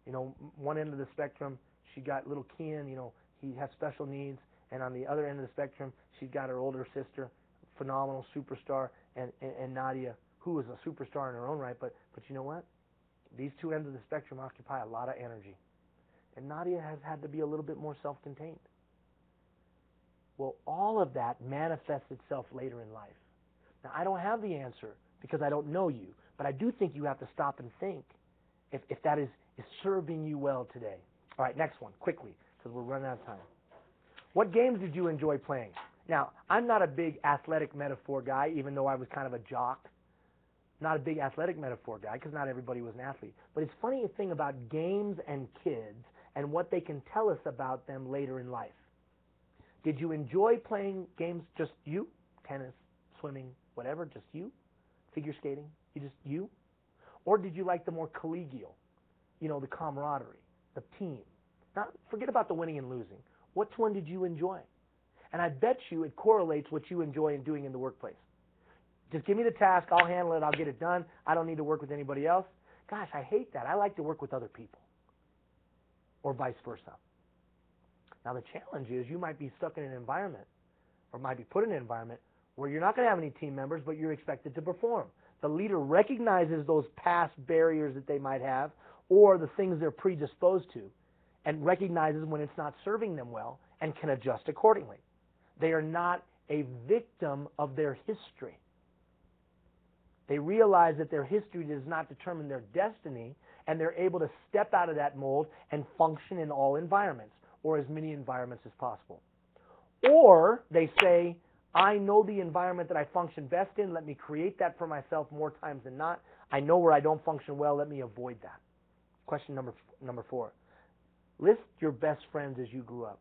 You know, one end of the spectrum, she got little Kian, you know, he has special needs. And on the other end of the spectrum, she's got her older sister, phenomenal superstar, and Nadia, who is a superstar in her own right. But you know what? These two ends of the spectrum occupy a lot of energy. And Nadia has had to be a little bit more self-contained. Well, all of that manifests itself later in life. Now, I don't have the answer because I don't know you, but I do think you have to stop and think if that is serving you well today. All right, next one, quickly, because we're running out of time. What games did you enjoy playing? Now, I'm not a big athletic metaphor guy, even though I was kind of a jock. Not a big athletic metaphor guy, because not everybody was an athlete. But it's funny thing about games and kids and what they can tell us about them later in life. Did you enjoy playing games, just you? Tennis, swimming, whatever, just you? Figure skating, you? Or did you like the more collegial, you know, the camaraderie, the team? Now, forget about the winning and losing. Which one did you enjoy? And I bet you it correlates what you enjoy in doing in the workplace. Just give me the task, I'll handle it, I'll get it done. I don't need to work with anybody else. Gosh, I hate that. I like to work with other people. Or vice versa. Now the challenge is you might be stuck in an environment, or might be put in an environment, where you're not going to have any team members, but you're expected to perform. The leader recognizes those past barriers that they might have, or the things they're predisposed to, and recognizes when it's not serving them well, and can adjust accordingly. They are not a victim of their history. They realize that their history does not determine their destiny, and they're able to step out of that mold and function in all environments, or as many environments as possible. Or they say, I know the environment that I function best in. Let me create that for myself more times than not. I know where I don't function well. Let me avoid that. Question number 4. List your best friends as you grew up.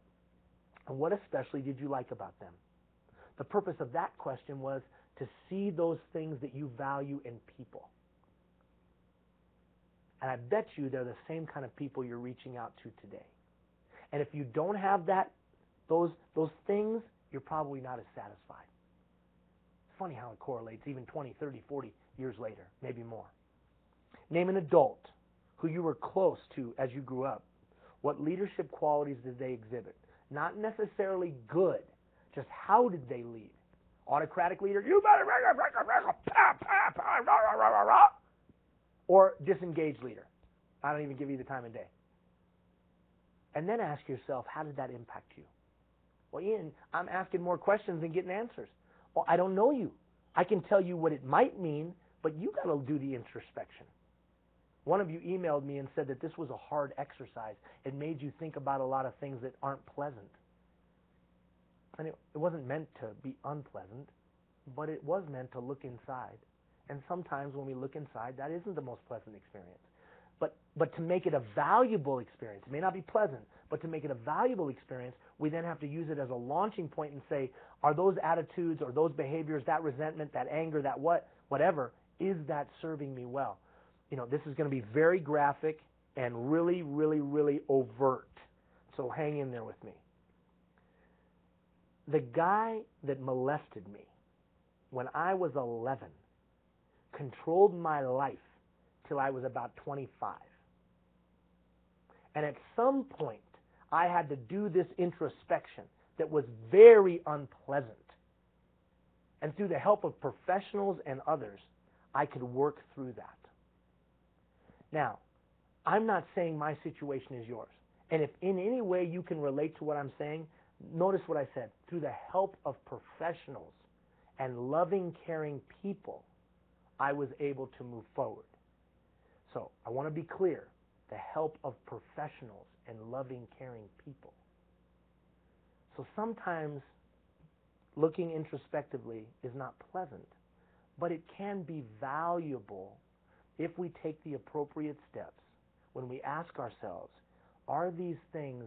And what especially did you like about them? The purpose of that question was to see those things that you value in people. And I bet you they're the same kind of people you're reaching out to today. And if you don't have that, those things, you're probably not as satisfied. It's funny how it correlates even 20, 30, 40 years later, maybe more. Name an adult who you were close to as you grew up. What leadership qualities did they exhibit? Not necessarily good, just how did they lead? Autocratic leader, you better, or disengaged leader. I don't even give you the time of day. And then ask yourself, how did that impact you? Well, Ian, I'm asking more questions than getting answers. Well, I don't know you. I can tell you what it might mean, but you got to do the introspection. One of you emailed me and said that this was a hard exercise. It made you think about a lot of things that aren't pleasant. And it wasn't meant to be unpleasant, but it was meant to look inside. And sometimes when we look inside, that isn't the most pleasant experience. But to make it a valuable experience, it may not be pleasant, but to make it a valuable experience, we then have to use it as a launching point and say, are those attitudes or those behaviors, that resentment, that anger, that whatever, is that serving me well? This is going to be very graphic and really, really, really overt. So hang in there with me. The guy that molested me when I was 11 controlled my life till I was about 25. And at some point, I had to do this introspection that was very unpleasant. And through the help of professionals and others, I could work through that. Now, I'm not saying my situation is yours. And if in any way you can relate to what I'm saying, notice what I said. Through the help of professionals and loving, caring people, I was able to move forward. So I want to be clear. The help of professionals and loving, caring people. So sometimes looking introspectively is not pleasant, but it can be valuable if we take the appropriate steps when we ask ourselves, are these things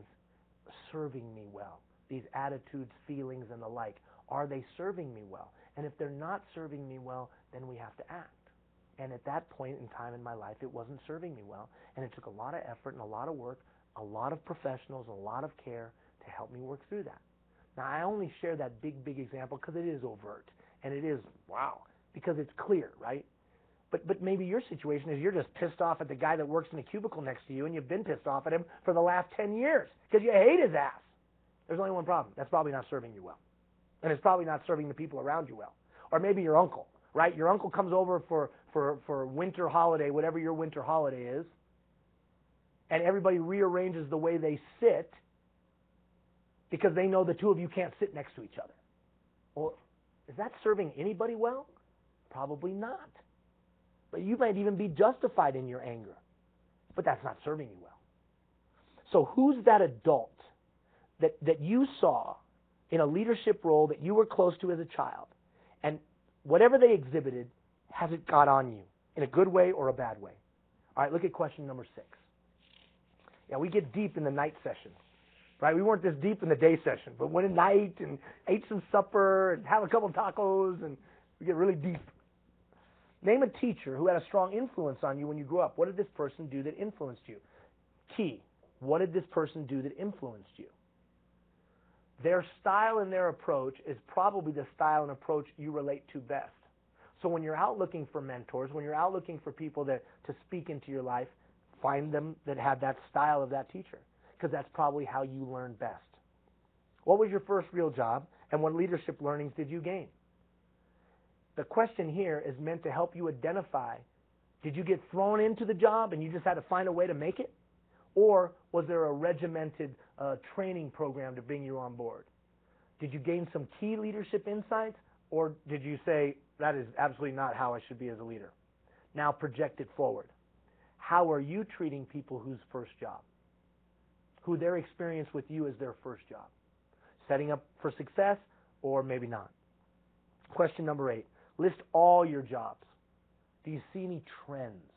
serving me well? These attitudes, feelings, and the like, are they serving me well? And if they're not serving me well, then we have to act. And at that point in time in my life, it wasn't serving me well. And it took a lot of effort and a lot of work, a lot of professionals, a lot of care to help me work through that. Now, I only share that big example because it is overt. And it is, wow, because it's clear, right? But maybe your situation is you're just pissed off at the guy that works in the cubicle next to you, and you've been pissed off at him for the last 10 years because you hate his ass. There's only one problem. That's probably not serving you well. And it's probably not serving the people around you well. Or maybe your uncle, right? Your uncle comes over for winter holiday, whatever your winter holiday is, and everybody rearranges the way they sit because they know the two of you can't sit next to each other. Well, is that serving anybody well? Probably not. But you might even be justified in your anger. But that's not serving you well. So who's that adult that you saw in a leadership role that you were close to as a child, and whatever they exhibited, has it got on you in a good way or a bad way? All right, look at question number 6. Yeah, we get deep in the night sessions, right? We weren't this deep in the day session, but went at night and ate some supper and have a couple tacos, and we get really deep. Name a teacher who had a strong influence on you when you grew up. What did this person do that influenced you? Key. What did this person do that influenced you? Their style and their approach is probably the style and approach you relate to best. So when you're out looking for mentors, when you're out looking for people to speak into your life, find them that have that style of that teacher, because that's probably how you learn best. What was your first real job, and what leadership learnings did you gain? The question here is meant to help you identify, did you get thrown into the job and you just had to find a way to make it? Or was there a regimented training program to bring you on board? Did you gain some key leadership insights, or did you say, that is absolutely not how I should be as a leader? Now project it forward. How are you treating people whose first job? Who their experience with you is their first job? Setting up for success, or maybe not? Question number 8. List all your jobs. Do you see any trends?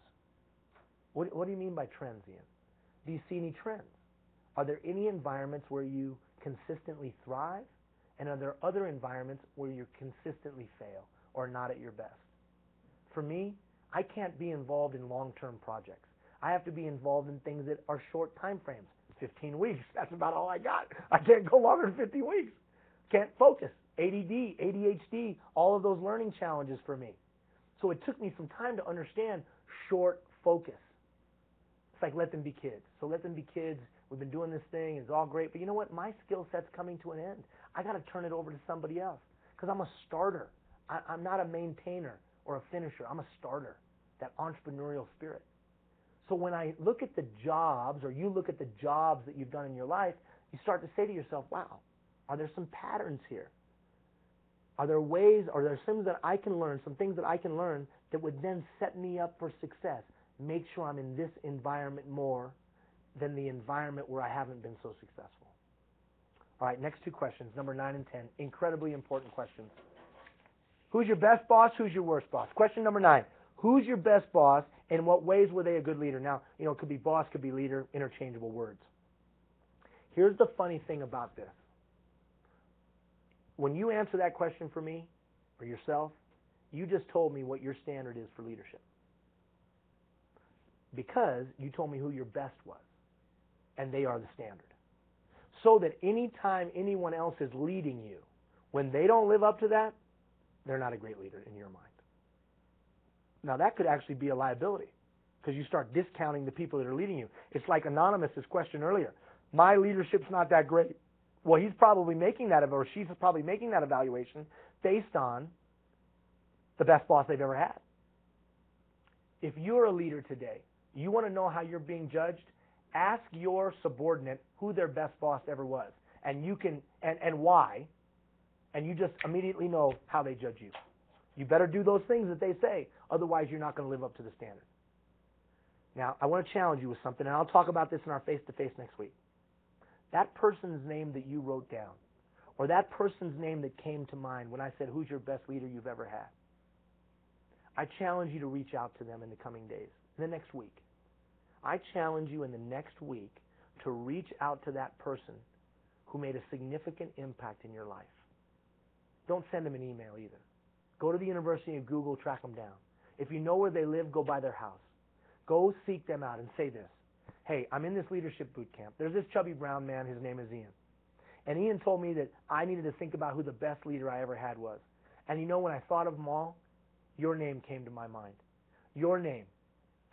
What do you mean by trends, Ian? Do you see any trends? Are there any environments where you consistently thrive? And are there other environments where you consistently fail or not at your best? For me, I can't be involved in long-term projects. I have to be involved in things that are short time frames. 15 weeks, that's about all I got. I can't go longer than 15 weeks. Can't focus. ADD, ADHD, all of those learning challenges for me. So it took me some time to understand short focus. It's like let them be kids. So let them be kids. We've been doing this thing. It's all great. But you know what? My skill set's coming to an end. I got to turn it over to somebody else because I'm a starter. I'm not a maintainer or a finisher. I'm a starter, that entrepreneurial spirit. So when I look at the jobs, or you look at the jobs that you've done in your life, you start to say to yourself, wow, are there some patterns here? Are there ways, are there things that I can learn, some things that I can learn that would then set me up for success? Make sure I'm in this environment more than the environment where I haven't been so successful. All right, next 2 questions, number 9 and 10, incredibly important questions. Who's your best boss? Who's your worst boss? Question number 9, who's your best boss In what ways were they a good leader? Now, it could be boss, could be leader, interchangeable words. Here's the funny thing about this. When you answer that question for me or yourself, you just told me what your standard is for leadership. Because you told me who your best was, and they are the standard. So that anytime anyone else is leading you, when they don't live up to that, they're not a great leader in your mind. Now that could actually be a liability, because you start discounting the people that are leading you. It's like Anonymous's question earlier. My leadership's not that great. Well, he's probably making that, or she's probably making that evaluation based on the best boss they've ever had. If you're a leader today, you want to know how you're being judged, ask your subordinate who their best boss ever was, and you can and why, and you just immediately know how they judge you. You better do those things that they say, otherwise you're not going to live up to the standard. Now, I want to challenge you with something, and I'll talk about this in our face-to-face next week. That person's name that you wrote down, or that person's name that came to mind when I said, who's your best leader you've ever had? I challenge you to reach out to them in the coming days, in the next week. I challenge you in the next week to reach out to that person who made a significant impact in your life. Don't send them an email either. Go to the university and Google, track them down. If you know where they live, go by their house. Go seek them out and say this. Hey, I'm in this leadership boot camp. There's this chubby brown man, his name is Ian. And Ian told me that I needed to think about who the best leader I ever had was. And when I thought of them all, your name came to my mind. Your name.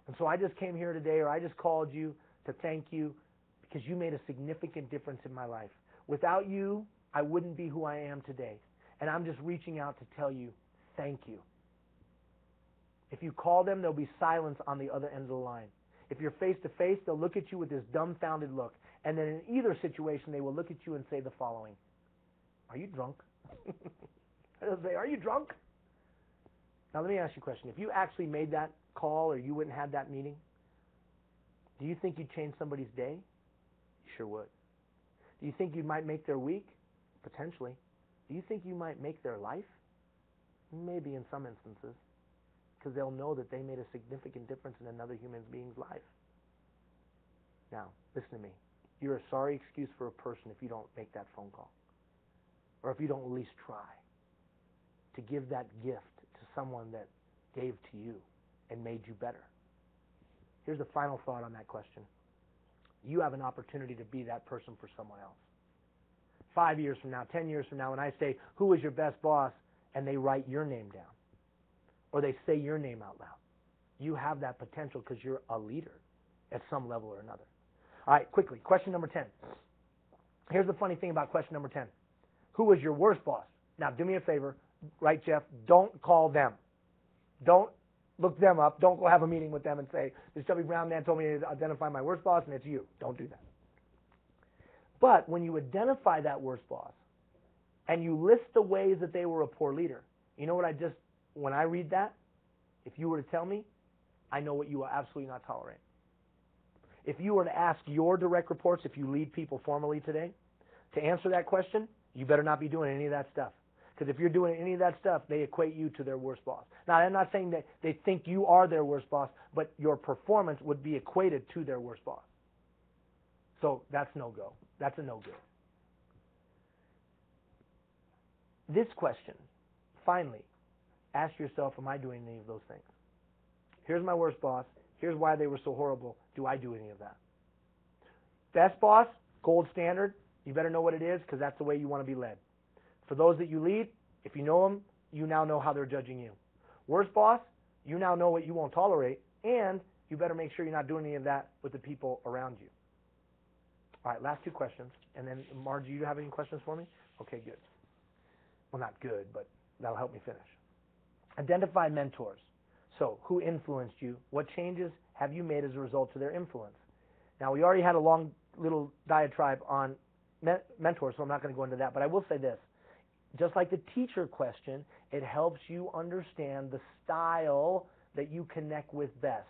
And so I just came here today, or I just called you to thank you because you made a significant difference in my life. Without you, I wouldn't be who I am today. And I'm just reaching out to tell you, thank you. If you call them, there'll be silence on the other end of the line. If you're face-to-face, they'll look at you with this dumbfounded look. And then in either situation, they will look at you and say the following. Are you drunk? They'll say, are you drunk? Now let me ask you a question. If you actually made that call or you wouldn't have that meeting, do you think you'd change somebody's day? You sure would. Do you think you might make their week? Potentially. Do you think you might make their life? Maybe in some instances. Because they'll know that they made a significant difference in another human being's life. Now, listen to me. You're a sorry excuse for a person if you don't make that phone call. Or if you don't at least try to give that gift to someone that gave to you and made you better. Here's the final thought on that question. You have an opportunity to be that person for someone else. 5 years from now, 10 years from now, when I say, who was your best boss, and they write your name down, or they say your name out loud, you have that potential because you're a leader at some level or another. All right, quickly, question number 10. Here's the funny thing about question number 10. Who was your worst boss? Now, do me a favor, right, Jeff? Don't call them. Don't look them up. Don't go have a meeting with them and say, this chubby brown man told me to identify my worst boss, and it's you. Don't do that. But when you identify that worst boss, and you list the ways that they were a poor leader, you know what when I read that, if you were to tell me, I know what you will absolutely not tolerate. If you were to ask your direct reports, if you lead people formally today, to answer that question, you better not be doing any of that stuff. Because if you're doing any of that stuff, they equate you to their worst boss. Now, I'm not saying that they think you are their worst boss, but your performance would be equated to their worst boss. So that's no-go. That's a no-go. This question, finally, ask yourself, am I doing any of those things? Here's my worst boss. Here's why they were so horrible. Do I do any of that? Best boss, gold standard. You better know what it is because that's the way you want to be led. For those that you lead, if you know them, you now know how they're judging you. Worst boss, you now know what you won't tolerate, and you better make sure you're not doing any of that with the people around you. All right, last two questions. And then, Marge, do you have any questions for me? Okay, good. Well, not good, but that'll help me finish. Identify mentors. So, who influenced you? What changes have you made as a result of their influence? Now, we already had a long little diatribe on mentors, so I'm not going to go into that. But I will say this. Just like the teacher question, it helps you understand the style that you connect with best.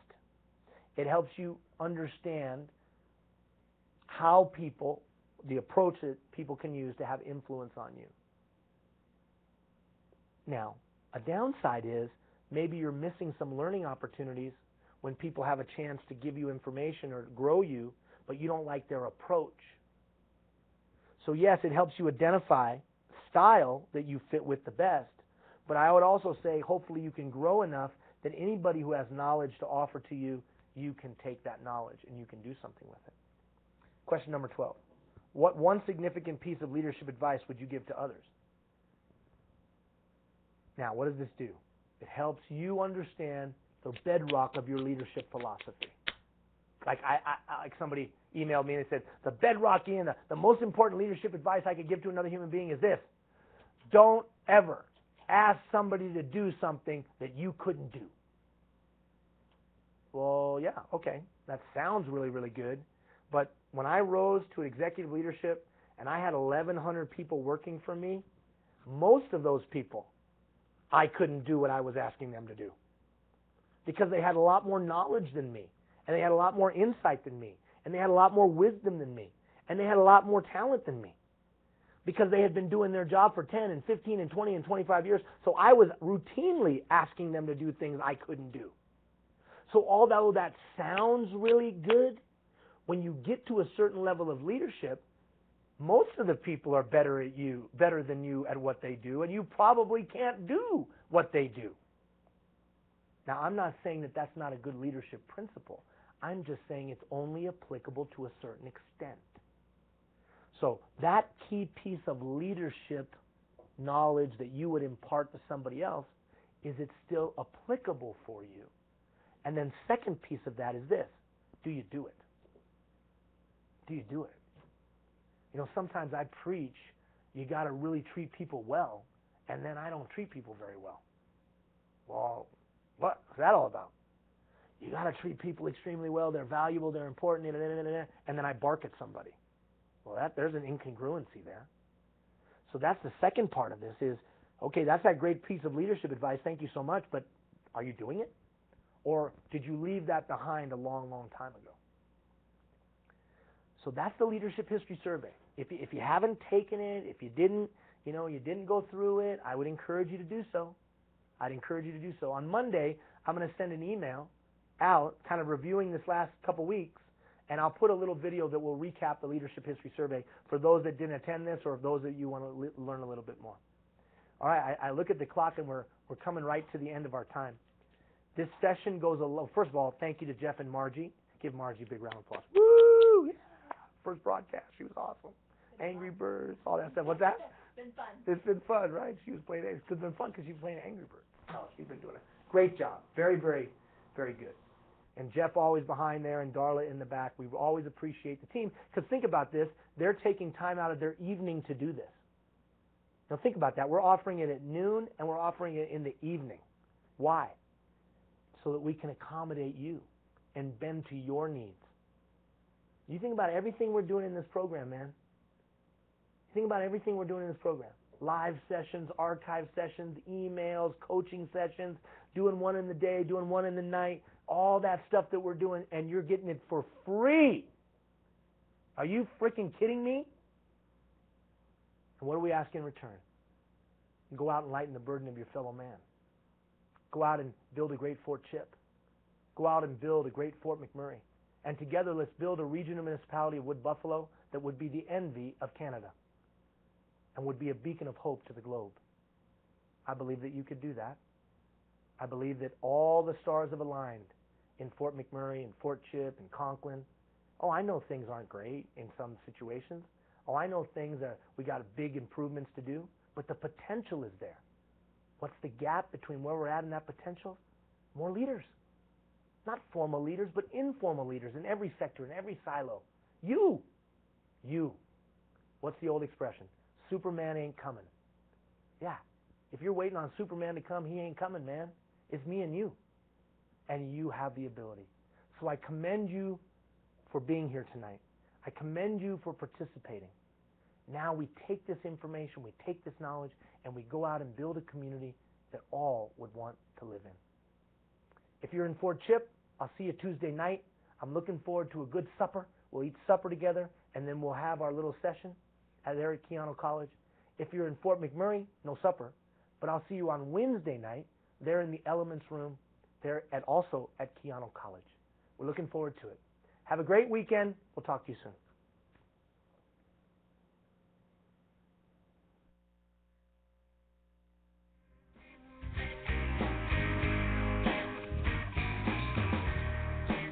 It helps you understand how the approach that people can use to have influence on you. Now, a downside is maybe you're missing some learning opportunities when people have a chance to give you information or grow you, but you don't like their approach. So yes, it helps you identify style that you fit with the best, but I would also say hopefully you can grow enough that anybody who has knowledge to offer to you, you can take that knowledge and you can do something with it. Question number 12. What one significant piece of leadership advice would you give to others? Now, what does this do? It helps you understand the bedrock of your leadership philosophy. Like like somebody emailed me and they said, the bedrock, Ian, the most important leadership advice I could give to another human being is this: don't ever ask somebody to do something that you couldn't do. Well, yeah, okay, that sounds really, really good. But when I rose to executive leadership and I had 1,100 people working for me, most of those people, I couldn't do what I was asking them to do. Because they had a lot more knowledge than me, and they had a lot more insight than me, and they had a lot more wisdom than me, and they had a lot more talent than me. Because they had been doing their job for 10 and 15 and 20 and 25 years, so I was routinely asking them to do things I couldn't do. So although that sounds really good, when you get to a certain level of leadership, most of the people are better than you at what they do, and you probably can't do what they do. Now, I'm not saying that that's not a good leadership principle. I'm just saying it's only applicable to a certain extent. So that key piece of leadership knowledge that you would impart to somebody else, is it still applicable for you? And then second piece of that is this: do you do it? Do you do it? You know, sometimes I preach, you got to really treat people well, and then I don't treat people very well. Well, what's that all about? You got to treat people extremely well, they're valuable, they're important, and then I bark at somebody. Well, there's an incongruency there. So that's the second part of this is, okay, that's that great piece of leadership advice, thank you so much, but are you doing it? Or did you leave that behind a long, long time ago? So that's the leadership history survey. If you haven't taken it, if you didn't go through it, I would encourage you to do so. I'd encourage you to do so. On Monday, I'm going to send an email out kind of reviewing this last couple weeks, and I'll put a little video that will recap the leadership history survey for those that didn't attend this or those that you want to learn a little bit more. All right, I look at the clock and we're coming right to the end of our time. This session goes a little, first of all, thank you to Jeff and Margie. Give Margie a big round of applause. Woo! Yeah. First broadcast, she was awesome. Angry Birds, all that stuff. What's that? It's been fun. It's been fun, right? She was playing, it's been fun because she's playing Angry Birds. Oh, she's been doing a great job. Very, very, very good. And Jeff always behind there and Darla in the back. We always appreciate the team. Because think about this, they're taking time out of their evening to do this. Now think about that. We're offering it at noon and we're offering it in the evening. Why? So that we can accommodate you and bend to your needs. You think about everything we're doing in this program, man. You think about everything we're doing in this program. Live sessions, archive sessions, emails, coaching sessions, doing one in the day, doing one in the night, all that stuff that we're doing, and you're getting it for free. Are you freaking kidding me? And what do we ask in return? Go out and lighten the burden of your fellow man. Go out and build a great Fort Chip. Go out and build a great Fort McMurray. And together let's build a regional municipality of Wood Buffalo that would be the envy of Canada and would be a beacon of hope to the globe. I believe that you could do that. I believe that all the stars have aligned in Fort McMurray and Fort Chip and Conklin. Oh, I know things aren't great in some situations. Oh, I know things that we got big improvements to do, but the potential is there. What's the gap between where we're at and that potential? More leaders. Not formal leaders, but informal leaders in every sector, in every silo. You. What's the old expression? Superman ain't coming. Yeah. If you're waiting on Superman to come, he ain't coming, man. It's me and you. And you have the ability. So I commend you for being here tonight. I commend you for participating. Now we take this information, we take this knowledge, and we go out and build a community that all would want to live in. If you're in Fort Chip, I'll see you Tuesday night. I'm looking forward to a good supper. We'll eat supper together, and then we'll have our little session there at Keanu College. If you're in Fort McMurray, no supper, but I'll see you on Wednesday night there in the Elements Room there also at Keanu College. We're looking forward to it. Have a great weekend. We'll talk to you soon.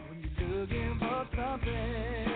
When you're looking for something